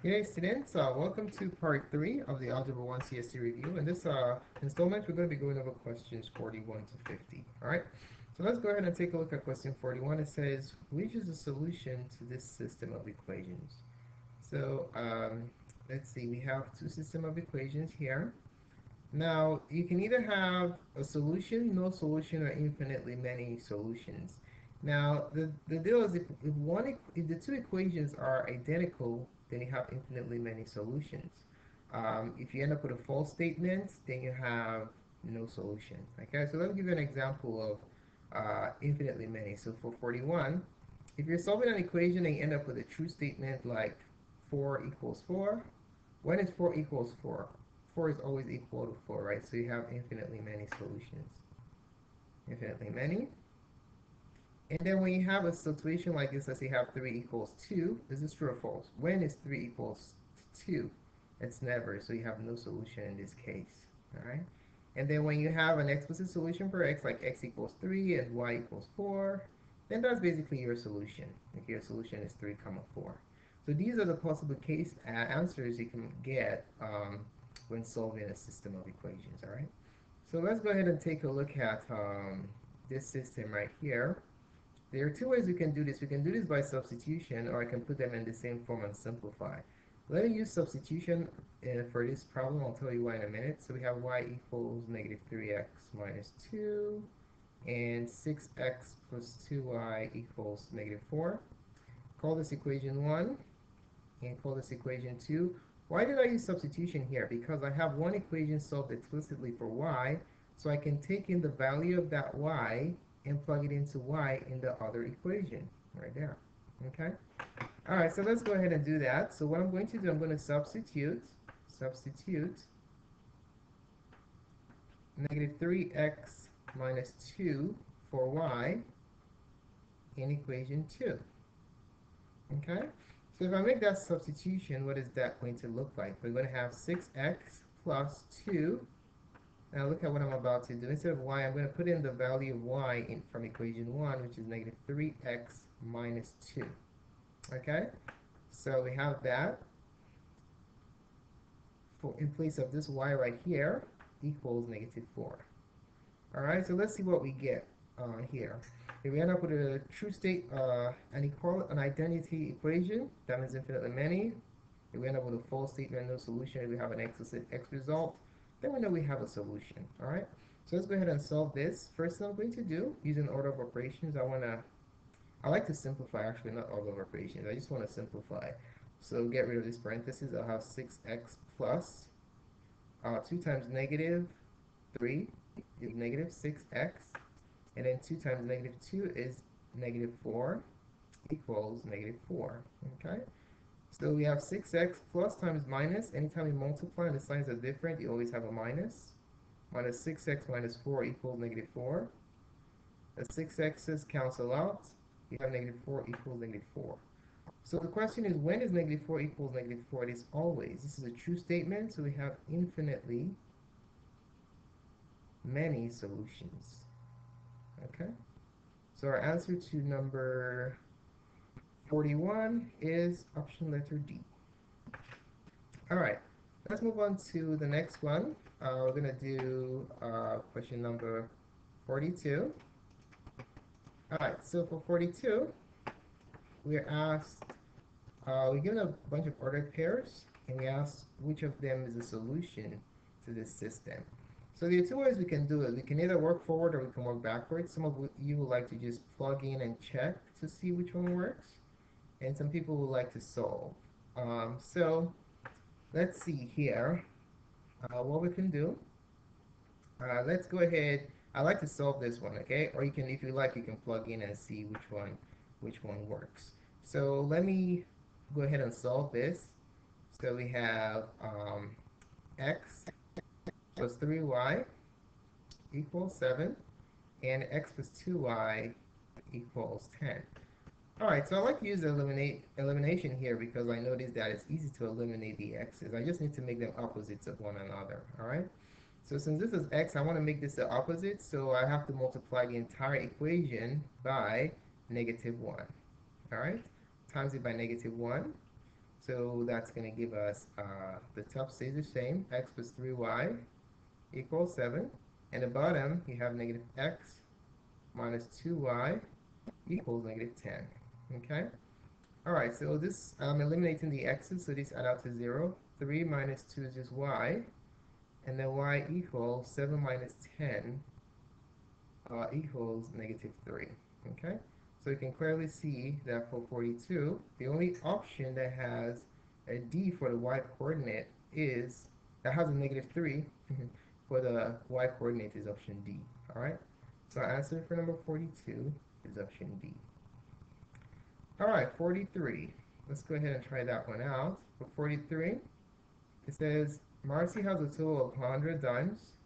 Hey students, welcome to part 3 of the Algebra 1 CST review. In this installment, we're going to be going over questions 41 to 50. Alright, so let's go ahead and take a look at question 41. It says, which is the solution to this system of equations? So let's see, we have two system of equations here. Now, you can either have a solution, no solution, or infinitely many solutions. Now, the deal is if the two equations are identical, then you have infinitely many solutions. If you end up with a false statement, then you have no solution. Okay, so let me give you an example of infinitely many. So for 41, if you're solving an equation and you end up with a true statement like 4 equals 4, when is 4 equals 4? 4 is always equal to 4, right? So you have infinitely many solutions. Infinitely many. And then when you have a situation like this, let's say you have 3 equals 2, is this true or false? When is 3 equals 2? It's never, so you have no solution in this case, all right? And then when you have an explicit solution for x, like x equals 3 and y equals 4, then that's basically your solution. If your solution is 3, 4. So these are the possible case answers you can get when solving a system of equations, all right? So let's go ahead and take a look at this system right here. There are two ways we can do this. We can do this by substitution, or I can put them in the same form and simplify. Let me use substitution for this problem. I'll tell you why in a minute. So we have y equals negative 3x minus 2, and 6x plus 2y equals negative 4. Call this equation 1, and call this equation 2. Why did I use substitution here? Because I have one equation solved explicitly for y, so I can take in the value of that y and plug it into y in the other equation, right there, okay? All right, so let's go ahead and do that. So what I'm going to do, I'm going to substitute negative 3x minus 2 for y in equation 2, okay? So if I make that substitution, what is that going to look like? We're going to have 6x plus 2. Now look at what I'm about to do. Instead of y, I'm going to put in the value of y from equation 1, which is negative 3x minus 2. Okay? So we have that in place of this y right here equals negative 4. All right, so let's see what we get here. If we end up with a true state, an identity equation, that means infinitely many. If we end up with a false statement, no solution, if we have an explicit x result, then we know we have a solution. All right, so let's go ahead and solve this. First thing I'm going to do, using order of operations, I like to simplify, actually, not order of operations. I just want to simplify. So get rid of this parenthesis. I'll have 6x plus 2 times negative 3 is negative 6x, and then 2 times negative 2 is negative 4 equals negative 4, okay? So we have 6x plus times minus. Anytime you multiply and the signs are different, you always have a minus. Minus 6x minus 4 equals negative 4. The 6x's cancel out. You have negative 4 equals negative 4. So the question is, when is negative 4 equals negative 4? It is always. This is a true statement, so we have infinitely many solutions. Okay? So our answer to number 41 is option letter D. All right, let's move on to the next one. We're going to do question number 42. All right, so for 42, we're asked, we're given a bunch of ordered pairs, and we asked which of them is a solution to this system. So there are two ways we can do it. We can either work forward or we can work backwards. Some of you would like to just plug in and check to see which one works, and some people would like to solve. So let's see here what we can do. Let's go ahead. I like to solve this one, okay? Or you can, if you like, you can plug in and see which one works. So let me go ahead and solve this. So we have x plus 3y equals 7, and x plus 2y equals 10. All right, so I like to use elimination here because I noticed that it's easy to eliminate the x's. I just need to make them opposites of one another, all right? So since this is x, I want to make this the opposite, so I have to multiply the entire equation by negative 1, all right? Times it by negative 1. So that's going to give us the top stays the same, x plus 3y equals 7. And the bottom, you have negative x minus 2y equals negative 10. Okay? All right, so this, eliminating the x's, so these add out to 0. 3 minus 2 is just y. And then y equals 7 minus 10 equals negative 3. Okay? So you can clearly see that for 42, the only option that has a d for the y coordinate is, that has a negative 3 for the y coordinate is option D. All right? So our answer for number 42 is option D. All right, 43. Let's go ahead and try that one out. For 43, it says Marcy has a total of 100 dimes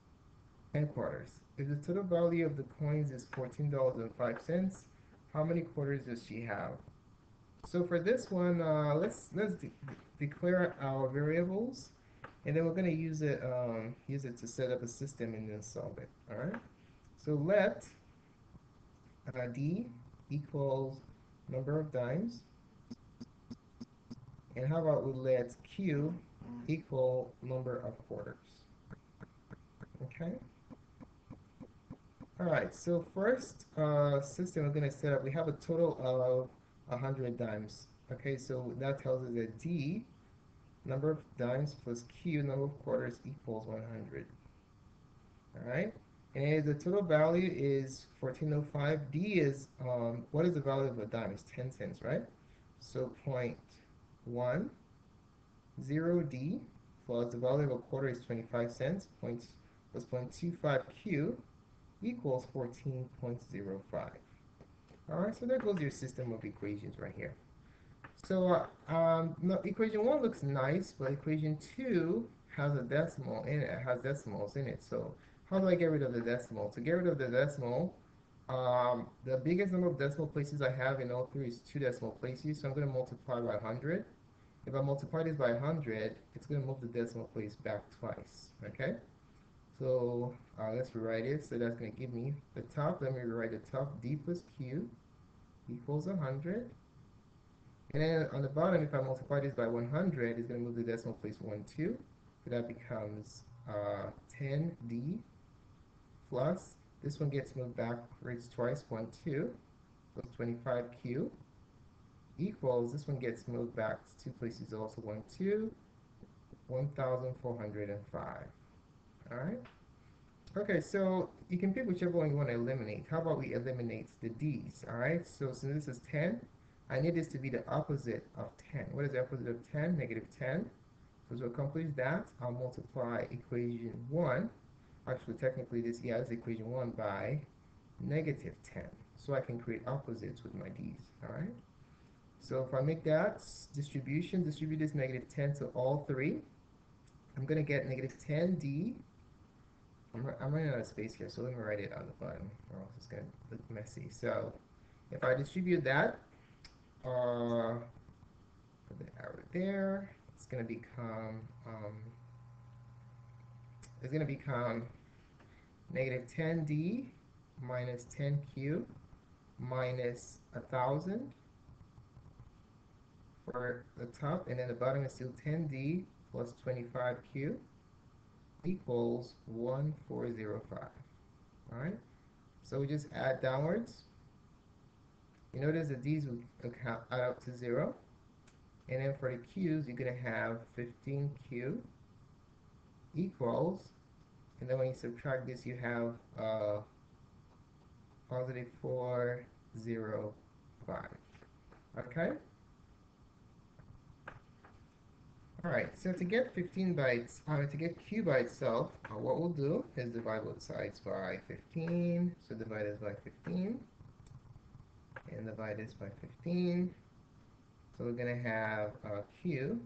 and quarters. If the total value of the coins is $14.05, how many quarters does she have? So for this one, let's declare our variables, and then we're going to use it to set up a system and then solve it. All right. So let D equals number of dimes, and how about we let Q equal number of quarters? Okay. All right, so first system we're going to set up, we have a total of 100 dimes. Okay, so that tells us that D, number of dimes, plus Q, number of quarters, equals 100. All right, and the total value is 1405. D is, what is the value of a dime? It's 10 cents, right? So 0.10D plus the value of a quarter is 25 cents, plus 0.25Q equals 14.05. All right, so there goes your system of equations right here. So no, equation 1 looks nice, but equation 2 has a decimal in it, has decimals in it. So how do I get rid of the decimal? To get rid of the decimal, the biggest number of decimal places I have in all three is 2 decimal places, so I'm going to multiply by 100. If I multiply this by 100, it's going to move the decimal place back twice, okay? So let's rewrite it. So that's going to give me the top. Let me rewrite the top. D plus Q equals 100. And then on the bottom, if I multiply this by 100, it's going to move the decimal place 1, 2. So that becomes 10D plus, this one gets moved backwards twice, 1, 2, plus 25Q equals, this one gets moved back 2 places also, 1, 2, 1,405. All right. Okay, so you can pick whichever one you want to eliminate. How about we eliminate the D's? All right. So since this is 10, I need this to be the opposite of 10. What is the opposite of 10? Negative 10. So to accomplish that, I'll multiply equation 1. Actually, technically, this is equation 1 by negative 10. So I can create opposites with my D's. All right. So if I make that distribution, distribute this negative 10 to all three, I'm going to get negative 10D. I'm running out of space here, so let me write it on the bottom, or else it's going to look messy. So if I distribute that, put the arrow there, it's going to become negative 10D minus 10Q minus 1,000 for the top, and then the bottom is still 10D plus 25Q equals 1405. All right, so we just add downwards. You notice that these will add up to 0, and then for the Q's, you're going to have 15Q equals, and then when you subtract this, you have positive 405. Okay. All right, so to get 15 bytes, to get Q by itself, what we'll do is divide both sides by 15. So divide this by 15, and divide this by 15. So we're going to have Q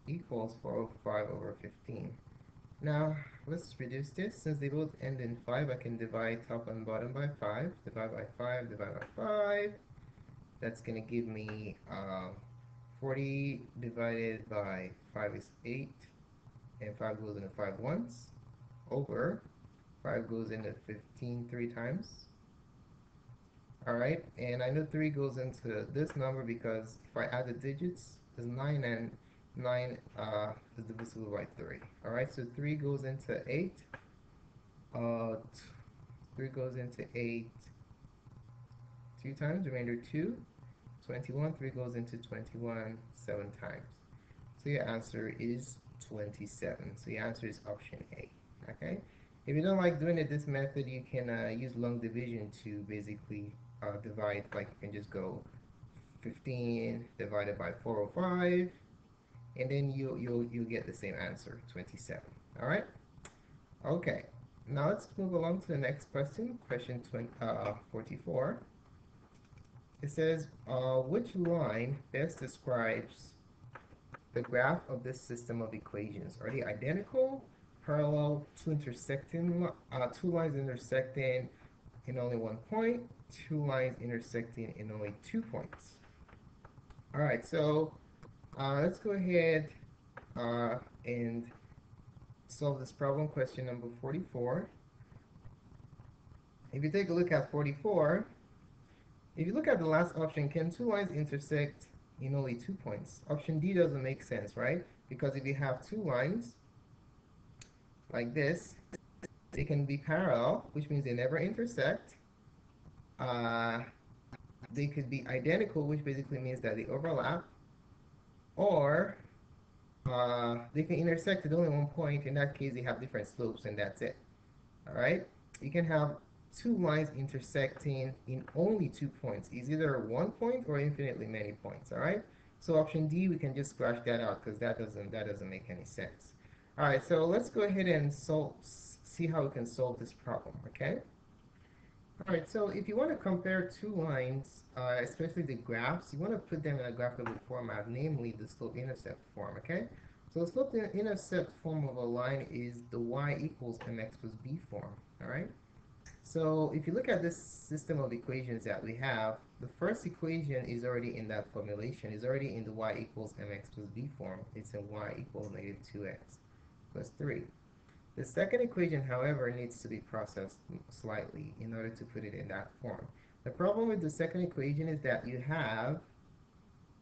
equals 405 over 15. Now, let's reduce this. Since they both end in 5, I can divide top and bottom by 5. Divide by 5, divide by 5. That's going to give me 40 divided by 5 is 8, and 5 goes into 5 once, over 5 goes into 15 3 times. All right, and I know 3 goes into this number because if I add the digits, is 9, and 9 is divisible by 3. Alright, so 3 goes into 8. Uh, 3 goes into 8 2 times, remainder 2. 21, 3 goes into 21 7 times. So your answer is 27. So your answer is option A. Okay? If you don't like doing it this method, you can use long division to basically divide. Like you can just go 15 divided by 405, and then you'll get the same answer, 27. All right? Okay. Now let's move along to the next question, question 44. It says, which line best describes the graph of this system of equations? Are they identical, parallel, two lines intersecting in only one point, two lines intersecting in only 2 points? All right, so let's go ahead and solve this problem, question number 44. If you take a look at 44, if you look at the last option, can two lines intersect in only 2 points? Option D doesn't make sense, right? Because if you have two lines like this, they can be parallel, which means they never intersect. They could be identical, which basically means that they overlap, or they can intersect at only one point. In that case, they have different slopes, and that's it. All right? You can have two lines intersecting in only 2 points. It's either 1 point or infinitely many points. All right? So option D, we can just scratch that out because that doesn't make any sense. All right, so let's go ahead and see how we can solve this problem. Okay? All right, so if you want to compare two lines, especially the graphs, you want to put them in a graphical format, namely the slope-intercept form, okay? So the slope-intercept form of a line is the y equals mx plus b form, all right? So if you look at this system of equations that we have, the first equation is already in that formulation, is already in the y equals mx plus b form. It's a y equals negative 2x plus 3. The second equation, however, needs to be processed slightly in order to put it in that form. The problem with the second equation is that you have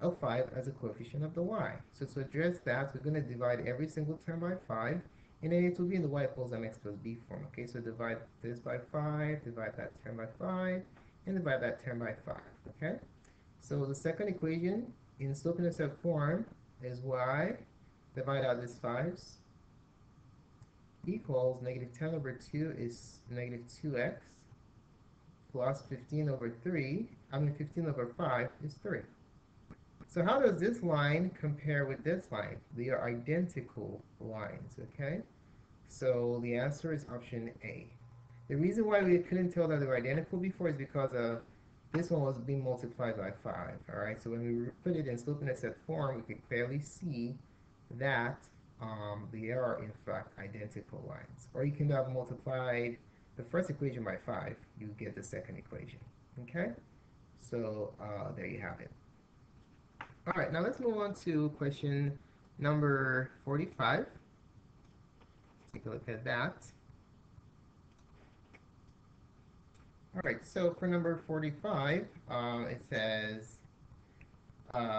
a 5 as a coefficient of the y. So to address that, we're going to divide every single term by 5, and then it will be in the y equals mx plus b form. Okay, so divide this by 5, divide that term by 5, and divide that term by 5. Okay, so the second equation in slope-intercept form is y, divide out these 5's, equals negative 10 over 2 is negative 2x plus 15 over 15 over 5 is 3. So how does this line compare with this line? They are identical lines, okay? So the answer is option A. The reason why we couldn't tell that they were identical before is because this one was being multiplied by 5, all right? So when we put it in slope-intercept form, we could clearly see that they are in fact identical lines. Or you can have multiplied the first equation by 5, you get the second equation. Okay? So there you have it. All right, now let's move on to question number 45. Take a look at that. All right, so for number 45, it says,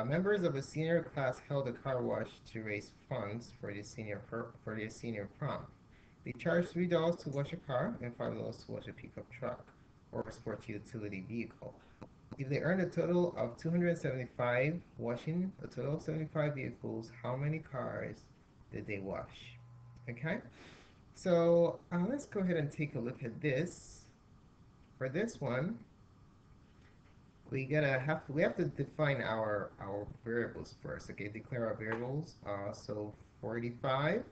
members of a senior class held a car wash to raise funds for their senior prom. They charged $3 to wash a car and $5 to wash a pickup truck or a sports utility vehicle. If they earned a total of 275 washing a total of 75 vehicles, how many cars did they wash? Okay, so let's go ahead and take a look at this. For this one, we have to define our variables first. Okay, declare our variables. So 45.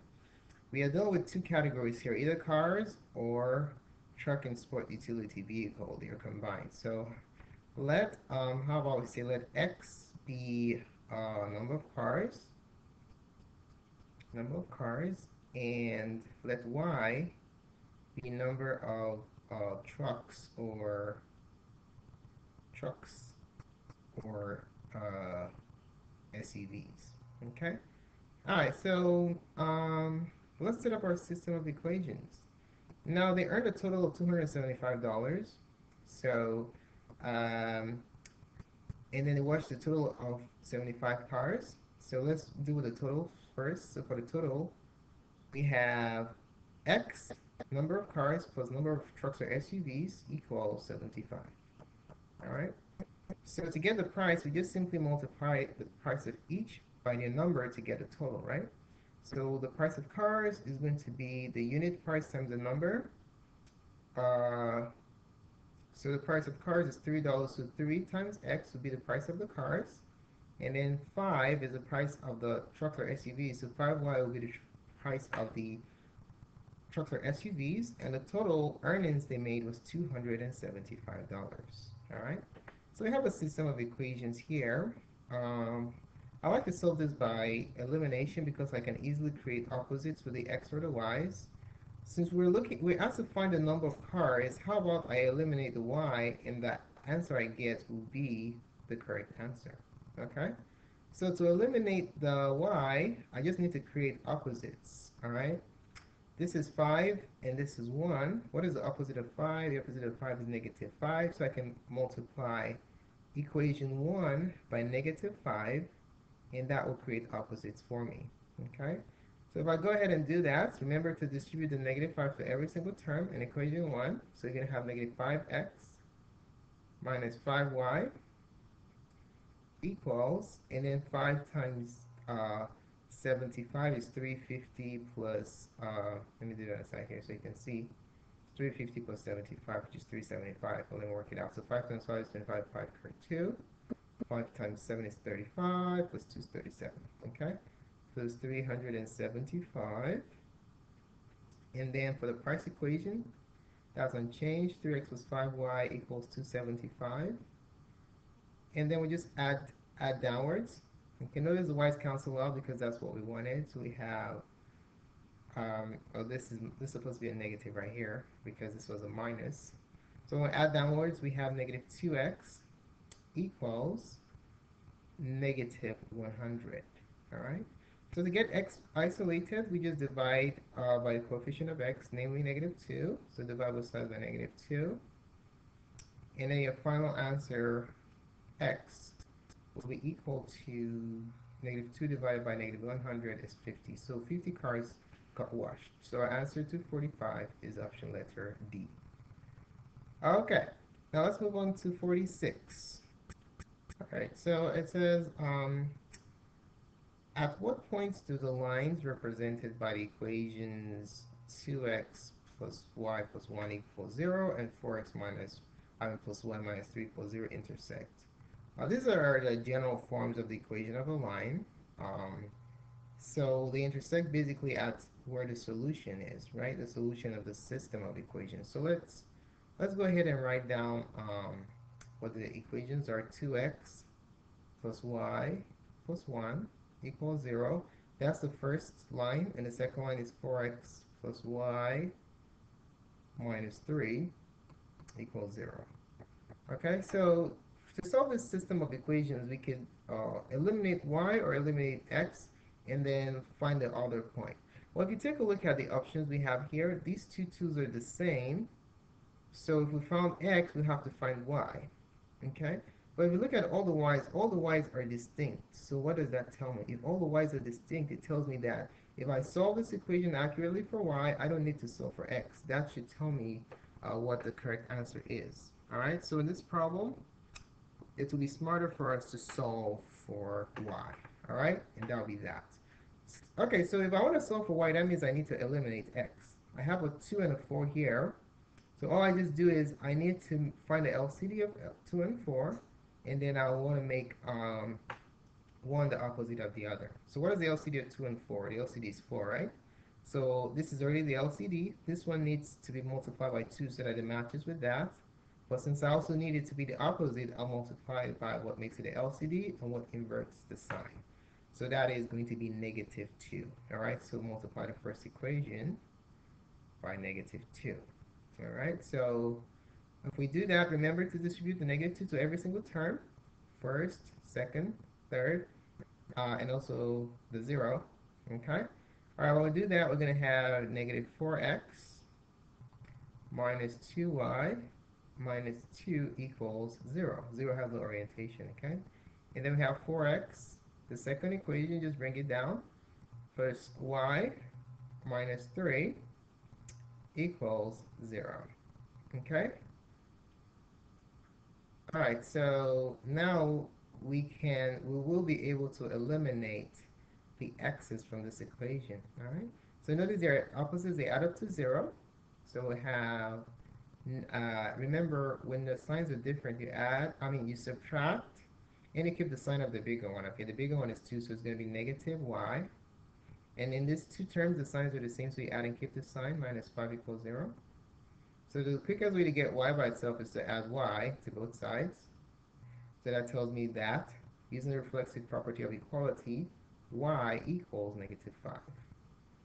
We are dealing with two categories here, either cars or truck and sport utility vehicle. They are combined. So let how about we say let x be number of cars, and let y be number of trucks or SUVs. Okay. All right. So let's set up our system of equations. Now they earned a total of $275. So and then they watched a total of 75 cars. So let's do the total first. So for the total, we have X, number of cars plus number of trucks or SUVs equals 75. All right. So to get the price, we just simply multiply the price of each by their number to get the total, right? So the price of cars is going to be the unit price times the number. Uh, so the price of cars is $3. So 3 times X would be the price of the cars. And then 5 is the price of the trucks or SUVs. So 5Y will be the price of the trucks or SUVs. And the total earnings they made was $275. All right. So we have a system of equations here. I like to solve this by elimination because I can easily create opposites for the x or the y's. Since we have to find the number of cars, how about I eliminate the y and the answer I get will be the correct answer, okay? So to eliminate the y, I just need to create opposites, all right? This is 5 and this is 1. What is the opposite of 5? The opposite of 5 is negative 5, so I can multiply equation 1 by negative 5, and that will create opposites for me, okay? So if I go ahead and do that, remember to distribute the negative 5 to every single term in equation 1. So you're going to have negative 5x minus 5y equals, and then 5 times 75 is 350 plus, let me do that aside here so you can see. 350 plus 75, which is 375. Well, let me work it out. So 5 times 5 is 25, 5 correct 2. 5 times 7 is 35, plus 2 is 37, okay? So it's 375. And then for the price equation, that's unchanged. 3x plus 5y equals 275. And then we just add downwards. Okay, notice the y's cancel out because that's what we wanted. So we have, oh, this is supposed to be a negative right here because this was a minus. So when we add downwards, we have negative 2x equals negative 100. All right. So to get x isolated, we just divide by the coefficient of x, namely negative 2. So divide both sides by negative 2. And then your final answer, x, will be equal to negative 2 divided by negative 100 is 50. So 50 cars got washed. So our answer to 45 is option letter D. Okay. Now let's move on to 46. All right. So it says, at what points do the lines represented by the equations 2x plus y plus 1 equals 0 and 4x plus y minus 3 equals 0 intersect? These are the general forms of the equation of a line. So they intersect basically at where the solution is, right? The solution of the system of equations. So let's go ahead and write down what the equations are. 2x plus y plus 1 equals 0. That's the first line, and the second line is 4x plus y minus 3 equals 0. Okay, so to solve this system of equations, we could eliminate y or eliminate x, and then find the other point. Well, if you take a look at the options we have here, these two 2's are the same. So if we found x, we have to find y. Okay? But if you look at all the y's are distinct. So what does that tell me? If all the y's are distinct, it tells me that if I solve this equation accurately for y, I don't need to solve for x. That should tell me what the correct answer is. All right, so in this problem, it will be smarter for us to solve for y. All right, and that'll be that. Okay, so if I want to solve for y, that means I need to eliminate x. I have a 2 and a 4 here. So all I just do is I need to find the LCD of 2 and 4, and then I want to make one the opposite of the other. So what is the LCD of 2 and 4? The LCD is 4, right? So this is already the LCD. This one needs to be multiplied by 2 so that it matches with that. But since I also need it to be the opposite, I'll multiply it by what makes it the LCD and what inverts the sign. So that is going to be negative 2. All right, so multiply the first equation by negative 2. All right, so if we do that, remember to distribute the negative 2 to every single term. First, second, third, and also the 0. Okay? All right, when we do that, we're going to have negative 4x minus 2y minus 2 equals 0. 0 has the orientation, okay? And then we have 4x the second equation, just bring it down. First, y minus 3 equals 0. Okay? All right, so now we will be able to eliminate the x's from this equation. All right? So notice their opposites, they add up to 0. So we have, remember, when the signs are different, you subtract, and you keep the sign of the bigger one. Okay, the bigger one is 2, so it's going to be negative y. And in these two terms, the signs are the same, so you add and keep the sign, minus 5 equals 0. So the quickest way to get y by itself is to add y to both sides. So that tells me that, using the reflexive property of equality, y equals negative 5.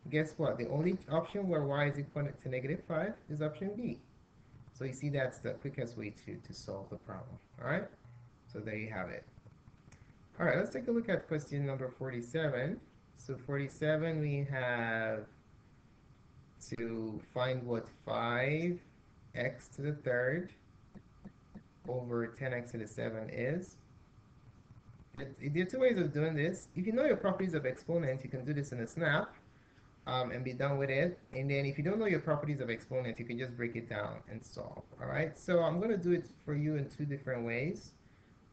Guess what? The only option where y is equal to negative 5 is option B. So you see that's the quickest way to solve the problem. All right? So there you have it. All right, let's take a look at question number 47. So 47, we have to find what 5x to the third over 10x to the 7 is. There are two ways of doing this. If you know your properties of exponents, you can do this in a snap and be done with it. And then if you don't know your properties of exponents, you can just break it down and solve. All right, so I'm going to do it for you in two different ways.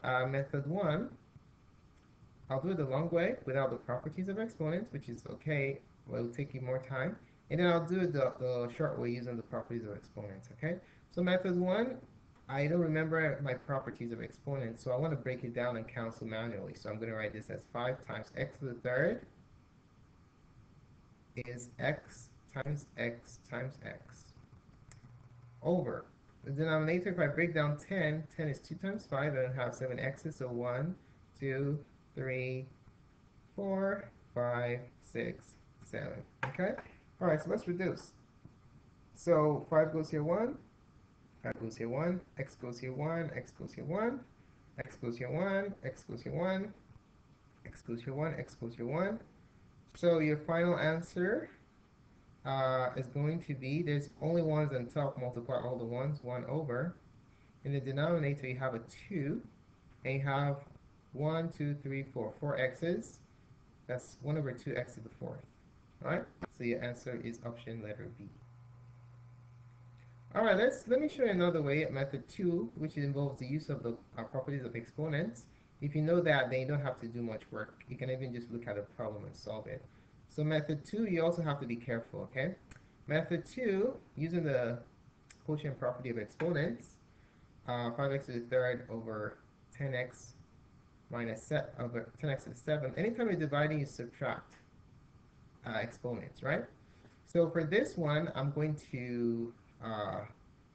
Method 1, I'll do it the long way without the properties of exponents, which is okay. Well, it'll take you more time. And then I'll do it the short way using the properties of exponents, okay? So method 1, I don't remember my properties of exponents, so I want to break it down and cancel manually. So I'm going to write this as 5 times x to the third is x times x times x over. The denominator, if I break down 10, 10 is 2 times 5, and I have 7 x's, so 1, 2, 3, 4, 5, 6, 7. Okay? All right, so let's reduce. So 5 goes here 1, 5 goes here 1, x goes here 1, x goes here 1, x goes here 1, x goes here 1, x goes here 1, x goes here 1. So your final answer is going to be, there's only ones on top, multiply all the ones, 1 over. In the denominator, you have a 2, and you have 1, 2, 3, 4, 4 x's. That's 1 over 2x to the fourth. All right, so your answer is option letter B. All right, let me show you another way, method 2, which involves the use of the properties of exponents. If you know that, then you don't have to do much work. You can even just look at the problem and solve it. So method 2, you also have to be careful, okay? Method 2, using the quotient property of exponents, 5x to the third over 10x minus over 10x to the 7. Anytime you're dividing, you subtract exponents, right? So for this one, I'm going to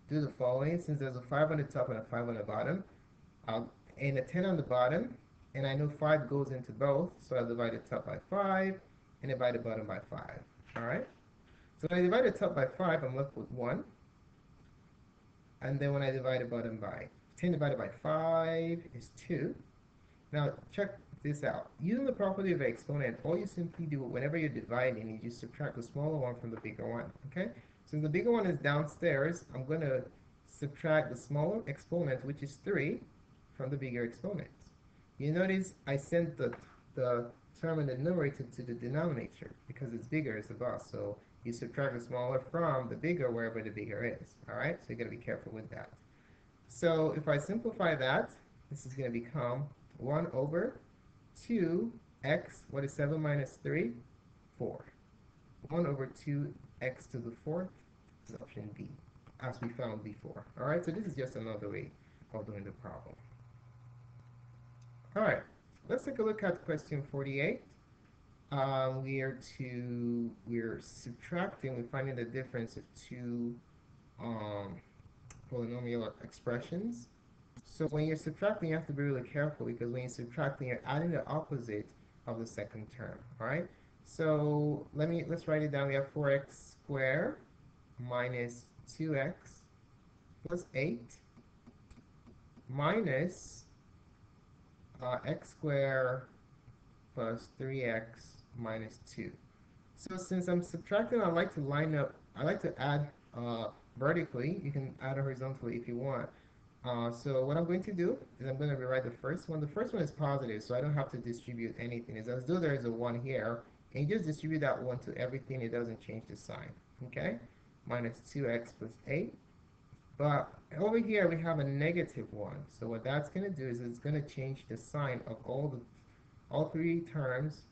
do the following. Since there's a 5 on the top and a 5 on the bottom, and a 10 on the bottom, and I know 5 goes into both, so I'll divide the top by 5 and divide the bottom by 5. All right? So when I divide the top by 5, I'm left with 1. And then when I divide the bottom by 10 divided by 5 is 2. Now check this out. Using the property of exponent, all you simply do whenever you're dividing, you just subtract the smaller one from the bigger one. Okay? Since the bigger one is downstairs, I'm going to subtract the smaller exponent, which is 3, from the bigger exponent. You notice I sent the term in the numerator to the denominator because it's bigger, it's above. So you subtract the smaller from the bigger wherever the bigger is. All right? So you got to be careful with that. So if I simplify that, this is going to become 1 over 2x, what is 7 minus 3? 4. 1 over 2x to the fourth is option B, as we found before. All right, so this is just another way of doing the problem. All right, let's take a look at question 48. We're subtracting, we're finding the difference of two polynomial expressions. So when you're subtracting, you have to be really careful because when you're subtracting, you're adding the opposite of the second term, all right? So let's write it down. We have 4x squared minus 2x plus 8 minus x squared plus 3x minus 2. So since I'm subtracting, I like to add vertically. You can add horizontally if you want. So what I'm going to do is I'm going to rewrite the first one. The first one is positive, so I don't have to distribute anything. It's as though there is a 1 here, and you just distribute that 1 to everything. It doesn't change the sign, okay? Minus 2x plus 8. But over here, we have a negative 1. So what that's going to do is it's going to change the sign of all three terms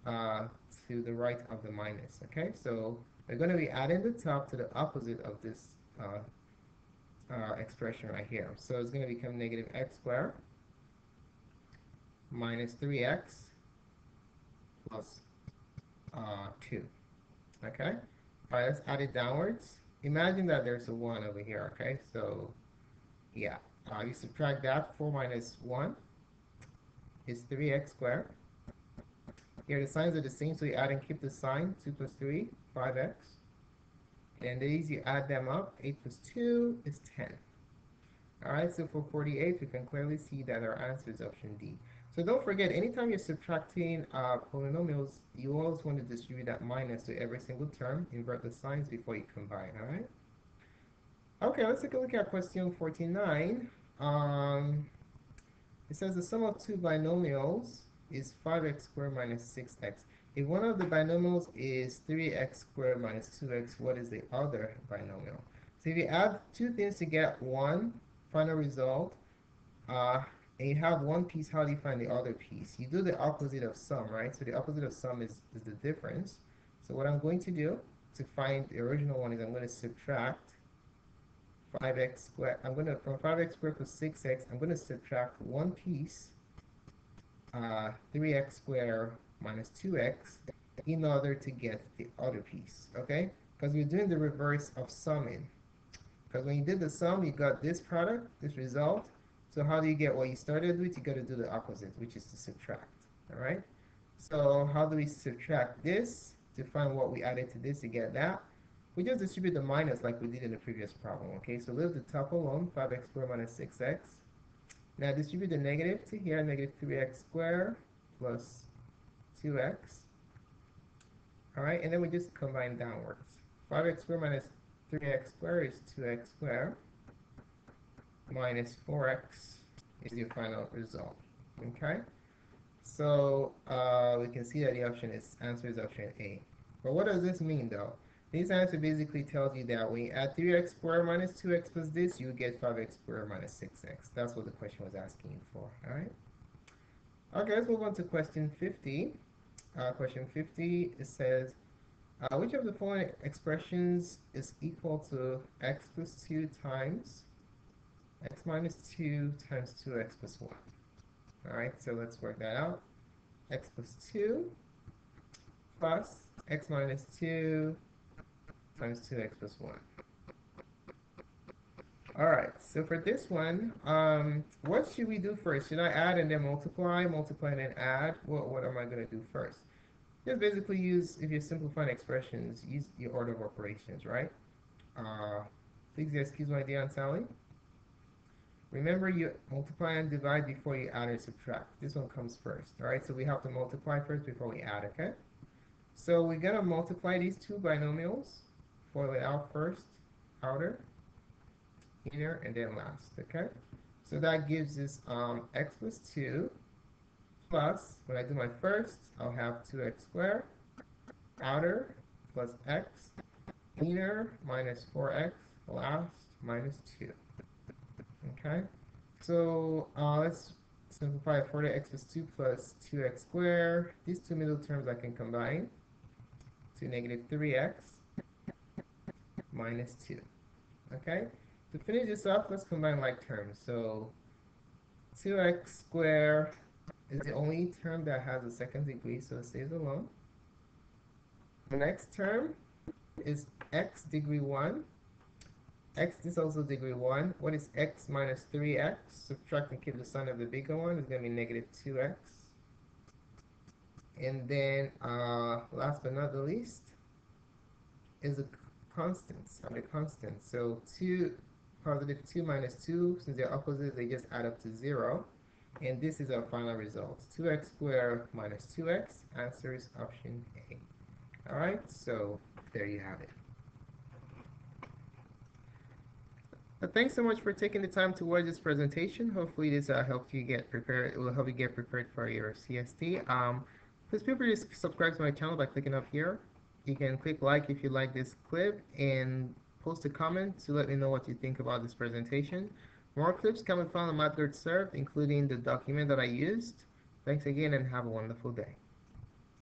uh, to the right of the minus, okay? So we're going to be adding the top to the opposite of this expression right here. So it's going to become negative x squared minus 3x plus 2. Okay? All right, let's add it downwards. Imagine that there's a 1 over here, okay? So, yeah. You subtract that. 4 minus 1 is 3x squared. Here, the signs are the same, so you add and keep the sign. 2 plus 3, 5x. And these, you add them up. 8 plus 2 is 10. All right, so for 48, we can clearly see that our answer is option D. So don't forget, anytime you're subtracting polynomials, you always want to distribute that minus to every single term, invert the signs before you combine, all right? Okay, let's take a look at question 49. It says the sum of two binomials is 5x squared minus 6x. If one of the binomials is 3x squared minus 2x, what is the other binomial? So if you add two things to get one final result, and you have one piece, how do you find the other piece? You do the opposite of sum, right? So the opposite of sum is the difference. So what I'm going to do to find the original one is I'm going to subtract 5x squared. From 5x squared plus 6x, I'm going to subtract one piece, 3x squared minus 2x, in order to get the other piece, okay? Because we're doing the reverse of summing. Because when you did the sum, you got this product, this result. So how do you get what you started with? You got to do the opposite, which is to subtract, all right? So how do we subtract this to find what we added to this to get that? We just distribute the minus like we did in the previous problem, okay? So leave the top alone, 5x squared minus 6x. Now distribute the negative to here, negative 3x squared plus 2x. All right, and then we just combine downwards. 5x squared minus 3x squared is 2x squared minus 4x is your final result, okay? So we can see that the answer is option A. But what does this mean though? This answer basically tells you that when you add 3x squared minus 2x plus this, you get 5x squared minus 6x. That's what the question was asking you for, all right? Okay, let's move on to question 50. Question 50, it says, which of the following expressions is equal to x plus 2 times x minus 2 times 2x plus 1? All right, so let's work that out. X plus 2 plus x minus 2 times 2x plus 1. All right, so for this one, what should we do first? Should I add and then multiply and then add? What am I going to do first? Just basically if you're simplifying expressions, use your order of operations, right? Please excuse my dear Aunt Sally. Remember, you multiply and divide before you add or subtract. This one comes first, all right? So we have to multiply first before we add, okay? So we're going to multiply these two binomials. FOIL it out first, outer, inner, and then last, okay? So that gives us x plus 2 plus, when I do my first, I'll have 2x squared, outer plus x, inner minus 4x, last minus 2. Okay, so let's simplify it further. X plus 2 plus 2x squared. These two middle terms I can combine to negative 3x minus 2. Okay, to finish this off, let's combine like terms. So 2x squared is the only term that has a second degree, so it stays alone. The next term is x degree 1. X is also degree 1. What is x minus 3x? Subtract and keep the sign of the bigger one. It's going to be negative 2x. And then last but not the least is the constants, or the constants. So 2, positive 2 minus 2, since they're opposites, they just add up to 0. And this is our final result. 2x squared minus 2x. Answer is option A. All right, so there you have it. Thanks so much for taking the time to watch this presentation. Hopefully this helped you get prepared. It will help you get prepared for your CST. Please feel free to subscribe to my channel by clicking up here. You can click like if you like this clip and post a comment to let me know what you think about this presentation. More clips can be found on MathGuard Served, including the document that I used. Thanks again and have a wonderful day.